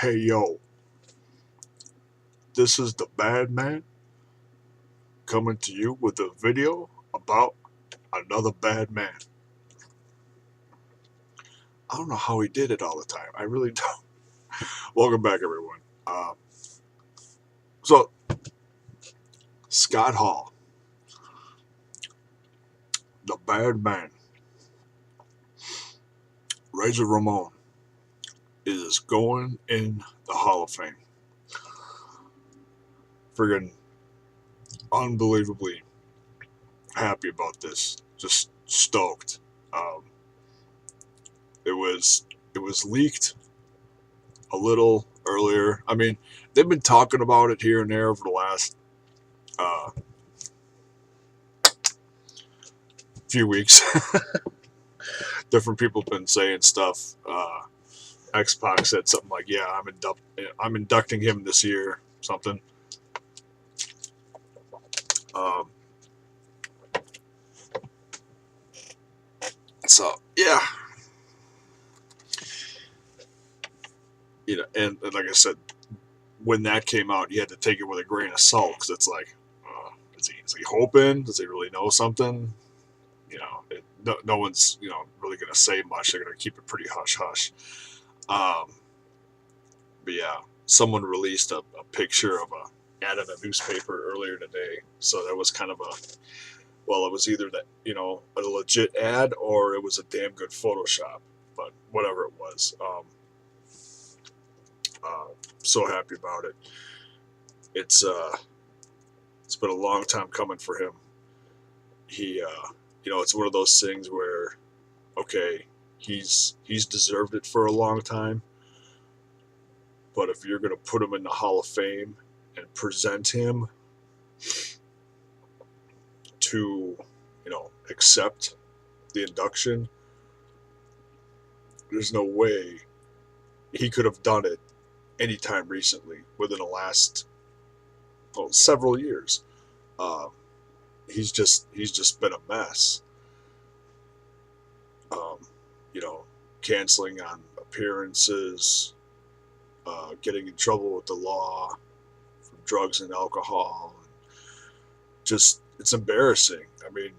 Hey yo, this is the Bad Man coming to you with a video about another bad man. I don't know how he did it all the time. I really don't. Welcome back, everyone. So, Scott Hall, the Bad Man, Razor Ramon, is going in the Hall of Fame. Friggin' unbelievably happy about this. Just stoked. Um, it was leaked a little earlier. I mean, they've been talking about it here and there for the last uh, few weeks. Different people have been saying stuff. X Pac said something like, "Yeah, I'm inducting him this year." Something. Um, so yeah, and like I said, when that came out, you had to take it with a grain of salt because it's like, is he hoping? Does he really know something? No one's really gonna say much. They're gonna keep it pretty hush hush. Um, but yeah, someone released a picture of a ad in a newspaper earlier today, so that was kind of a well, it was either that a legit ad or it was a damn good Photoshop. But whatever it was, uh, so happy about it. It's been a long time coming for him. It's one of those things where okay, he's deserved it for a long time, but if you're gonna put him in the Hall of Fame and present him to accept the induction, there's no way he could have done it anytime recently within the last several years. Uh, he's just been a mess. Um, you know, Canceling on appearances, getting in trouble with the law for drugs and alcohol. Just it's embarrassing. I mean,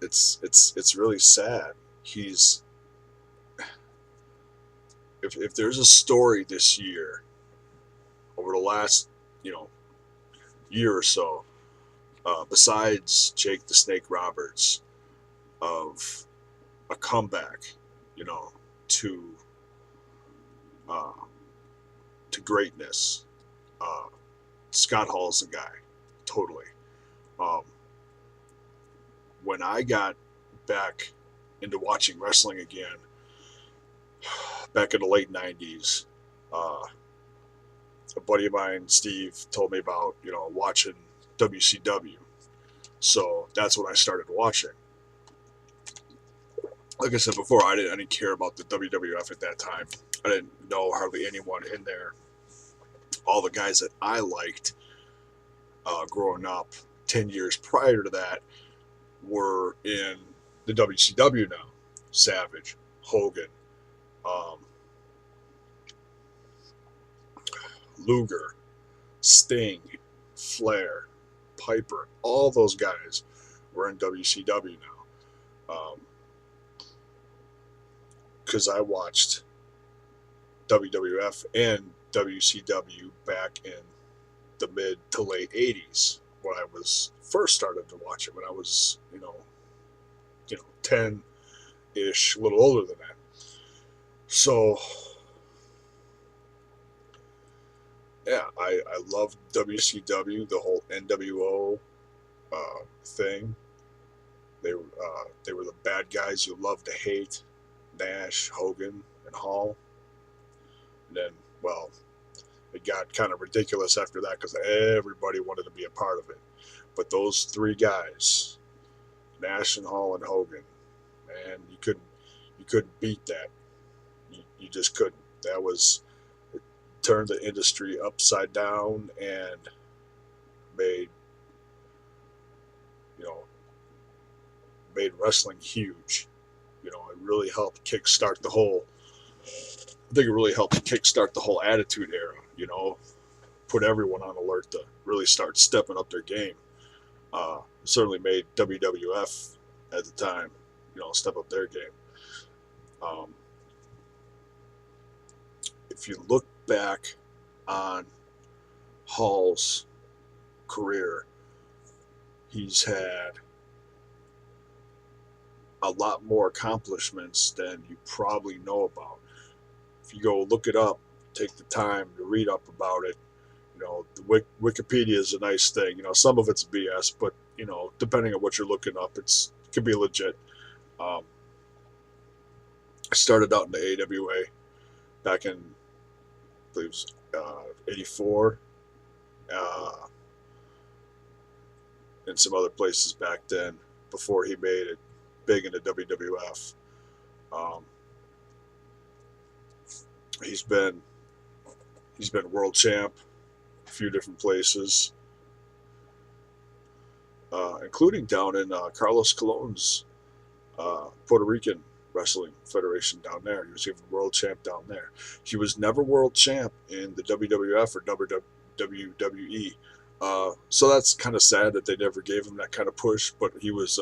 it's really sad. He's if there's a story this year over the last you know year or so, besides Jake the Snake Roberts, of a comeback, you know, to uh, to greatness. Uh, Scott Hall's the guy, totally. Um, when I got back into watching wrestling again, back in the late '90s, uh, a buddy of mine, Steve, told me about watching WCW. So that's when I started watching. Like I said before, I didn't care about the WWF at that time. I didn't know hardly anyone in there. All the guys that I liked growing up 10 years prior to that were in the WCW now. Savage, Hogan, um, Luger, Sting, Flair, Piper, all those guys were in WCW now. Because I watched WWF and WCW back in the mid to late '80s when I was first started to watch it. When I was 10-ish, a little older than that. So yeah, I love WCW, the whole NWO thing. They were the bad guys you love to hate, Nash, Hogan, and Hall. And then, well, it got kind of ridiculous after that because everybody wanted to be a part of it. But those three guys, Nash and Hall and Hogan, man, you couldn't beat that. You just couldn't. That was it turned the industry upside down and made you know made wrestling huge. It really helped kickstart the whole I think it really helped kickstart the whole Attitude Era. Put everyone on alert to really start stepping up their game. Certainly made WWF at the time, step up their game. Um, if you look back on Hall's career, he's had a lot more accomplishments than you probably know about. If you go look it up, take the time to read up about it. The Wikipedia is a nice thing. Some of it's BS, but depending on what you're looking up, it can be legit. Um, I started out in the AWA back in, I believe, it was, '84, and some other places back then before he made it big into WWF. Um, he's been world champ a few different places, including down in Carlos Colon's Puerto Rican Wrestling Federation down there. He was even world champ down there. He was never world champ in the WWF or WWE. So that's kind of sad that they never gave him that kind of push. But he was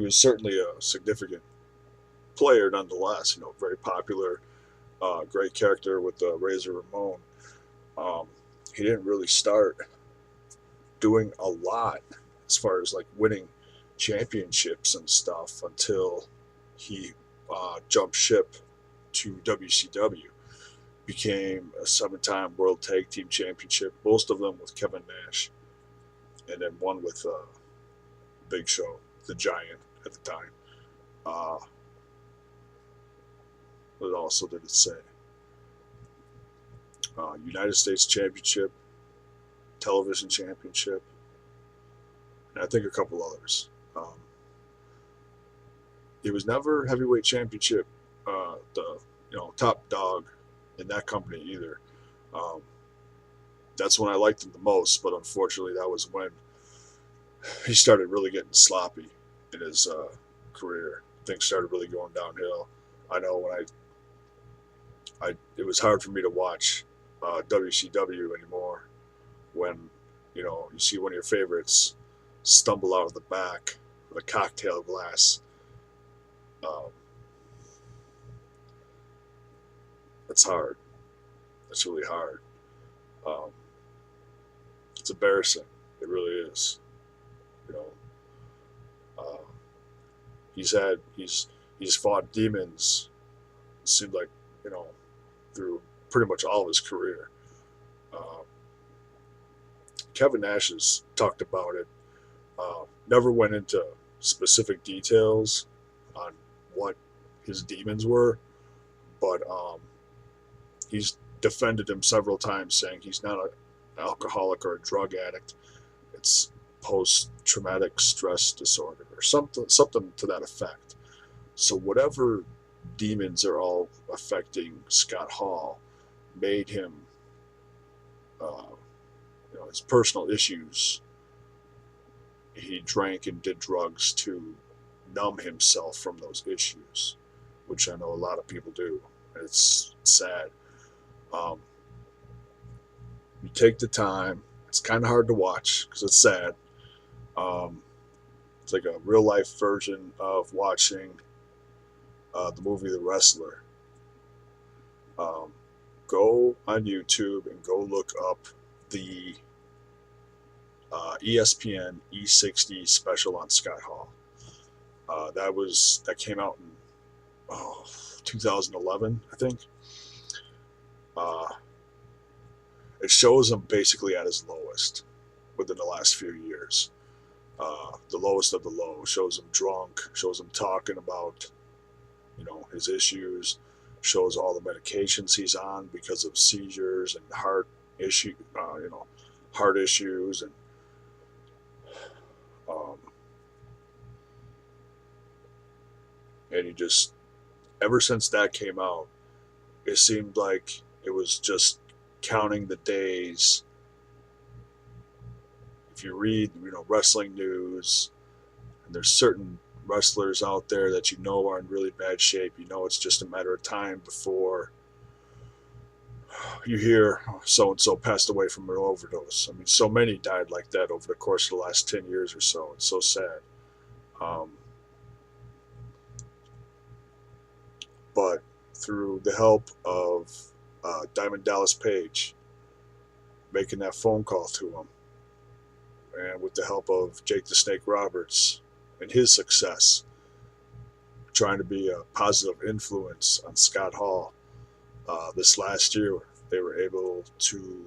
certainly a significant player nonetheless. Very popular, great character with Razor Ramon. He didn't really start doing a lot as far as like winning championships and stuff until he jumped ship to WCW, became a 7-time World Tag Team Championship, most of them with Kevin Nash, and then one with Big Show, the Giant at the time. What also did it say? United States Championship, Television Championship, and I think a couple others. He was never heavyweight championship, the top dog in that company either. That's when I liked him the most, but unfortunately, that was when he started really getting sloppy in his career. Things started really going downhill. I know when it was hard for me to watch WCW anymore when you see one of your favorites stumble out of the back with a cocktail glass. That's hard. That's really hard. Um, it's embarrassing. It really is. You know, uh, he's fought demons. It seemed like through pretty much all of his career. Uh, Kevin Nash has talked about it. Never went into specific details on what his demons were, but he's defended him several times, saying he's not an alcoholic or a drug addict. It's post-traumatic stress disorder or something to that effect. So whatever demons are all affecting Scott Hall made him, his personal issues. He drank and did drugs to numb himself from those issues, which I know a lot of people do. It's sad. You take the time. It's kind of hard to watch because it's sad. It's like a real life version of watching the movie The Wrestler. Go on YouTube and go look up the ESPN E60 special on Scott Hall. That came out in 2011, I think. It shows him basically at his lowest within the last few years. The lowest of the low. Shows him drunk. Shows him talking about his issues. Shows all the medications he's on because of seizures and heart issues and and he just, ever since that came out, it seemed like it was just counting the days. If you read wrestling news, and there's certain wrestlers out there that you know are in really bad shape. You know it's just a matter of time before you hear so and so passed away from an overdose. I mean, so many died like that over the course of the last 10 years or so. It's so sad. Um, but through the help of Diamond Dallas Page, making that phone call to him, and with the help of Jake the Snake Roberts and his success, trying to be a positive influence on Scott Hall, this last year, they were able to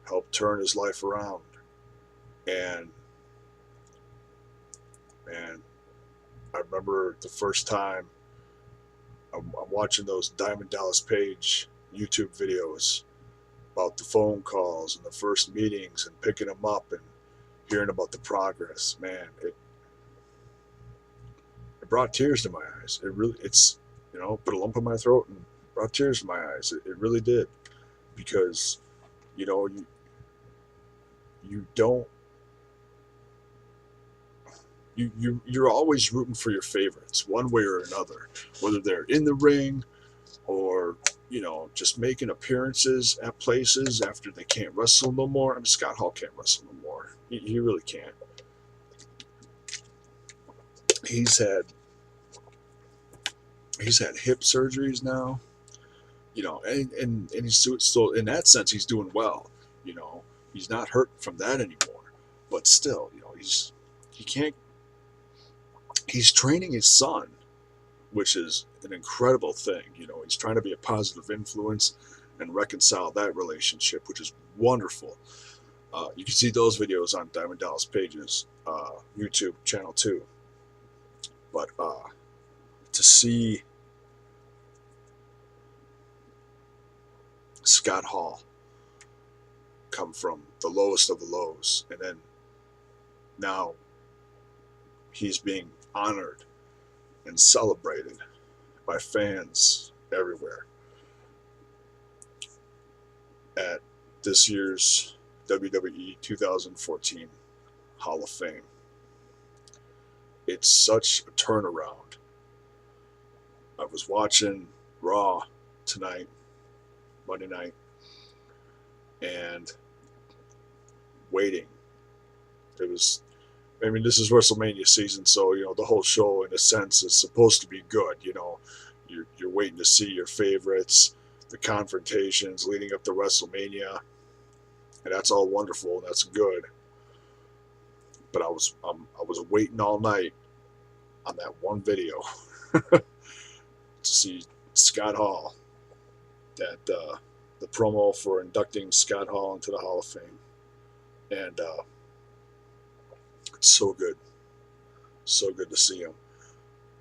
help turn his life around. And man, I remember the first time I'm watching those Diamond Dallas Page YouTube videos about the phone calls and the first meetings and picking them up and hearing about the progress. Man, it brought tears to my eyes. It's put a lump in my throat and brought tears to my eyes. It really did, because you don't you're always rooting for your favorites one way or another, whether they're in the ring or just making appearances at places after they can't wrestle no more. I mean, Scott Hall can't wrestle no more. He really can't. He's had hip surgeries now, and he's still, in that sense, he's doing well. He's not hurt from that anymore. But still, he's training his son, which is an incredible thing. He's trying to be a positive influence and reconcile that relationship, which is wonderful. You can see those videos on Diamond Dallas Page's YouTube channel too. But to see Scott Hall come from the lowest of the lows, and then now he's being honored and celebrated by fans everywhere at this year's WWE 2014 Hall of Fame. It's such a turnaround. I was watching Raw tonight, Monday night, and waiting. This is WrestleMania season, so the whole show, in a sense, is supposed to be good. You're waiting to see your favorites, the confrontations leading up to WrestleMania, and that's all wonderful and that's good. But I was waiting all night on that one video to see Scott Hall, that the promo for inducting Scott Hall into the Hall of Fame, and it's so good to see him.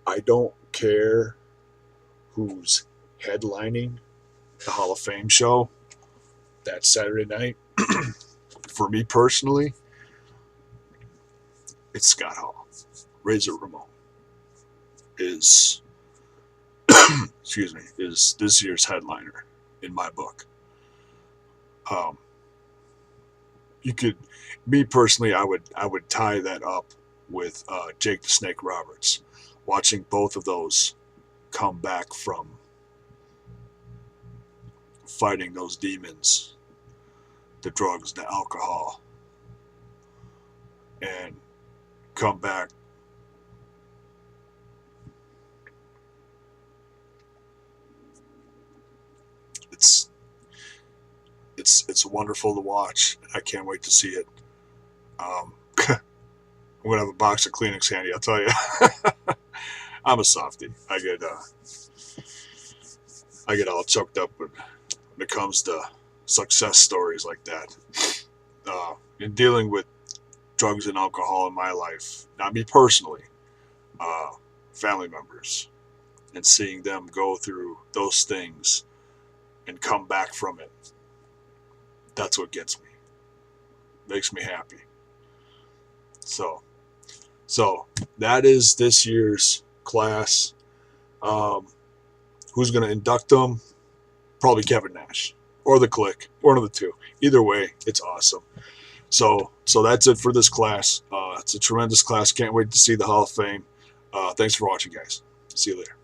I don't care who's headlining the Hall of Fame show that Saturday night. For me personally, it's Scott Hall. Razor Ramon is is this year's headliner in my book. Me personally, I would tie that up with Jake the Snake Roberts. Watching both of those come back from fighting those demons, the drugs, the alcohol, and come back it's wonderful to watch. I can't wait to see it. I'm gonna have a box of Kleenex handy, I'll tell you. I'm a softie. I get all choked up when it comes to success stories like that. In dealing with drugs and alcohol in my life, not me personally, family members, and seeing them go through those things and come back from it, that's what gets me. Makes me happy. So that is this year's class. Who's going to induct them? Probably Kevin Nash or the Click, one of the two. Either way, it's awesome. So that's it for this class. It's a tremendous class. Can't wait to see the Hall of Fame. Thanks for watching, guys. See you later.